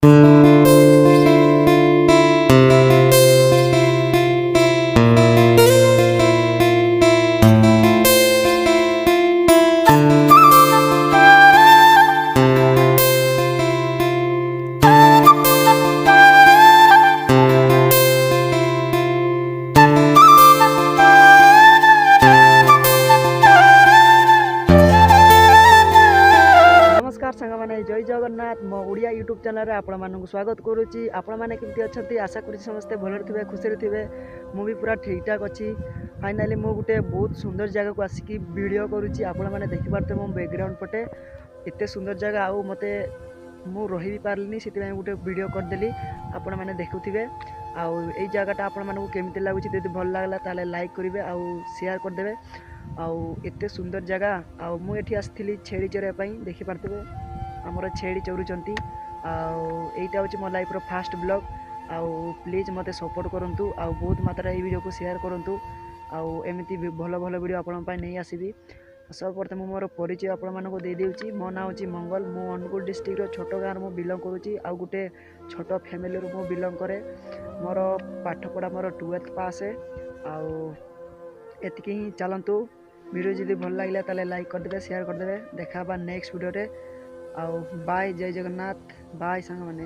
नमस्कार सांग मैंने जय जगन्नाथ मो ओडिया यूट्यूब चैनल आपण मानक स्वागत करुच्ची। आपण मैंने केमती अच्छा आशा करुच्ची समस्ते भलरे थे खुशी थे। मु भी पूरा ठीक ठाक अच्छी। फाइनाली मु गोटे बहुत सुंदर जगह को आसिक वीडियो करुच्ची। आपण मैंने देखिपारे मो बैकग्राउंड पटे एत सुंदर जगह आउ मते मु रही भी पार्ली से गोटे वीडियो करदेली। आपण मैंने देखुवे आउ यही जगहटा आपण मानक केमती लगुच यदि भल लगला ताले लाइक करेंगे आउ शेयर करदे। आउ एते सुंदर जगह आउ मु एठी आसथिली छेड़ी चराई देखि पारथिबे हमर छेड़ी चरुचंती। आउ एटा होची मो लाइफ रो फर्स्ट ब्लॉग। आउ प्लीज मते सपोर्ट करंतु आउ बहुत मात्रा ए वीडियो को शेयर करंतु आउ एमिति भल भल वीडियो आपण पय नै आसीबी। सर्वप्रथम मोर परिचय आपण मानको दे देउची। मो ना होची मंगल। मो अनुगुल डिस्ट्रिक्ट रो छोट गाँव रो मो बिलोंग करूची। आउ गुटे छोट फैमिली रो मो बिलोंग करे। मोर पाठ पढ़ा मोर 12th पास है। आउ एतिकी ही चलतु वीडियो जदि भल लगे ताले लाइक करदे शेयर करदे। देखा नेक्स्ट वीडियो रे। आउ बाय जय जगन्नाथ बाय सांग माने।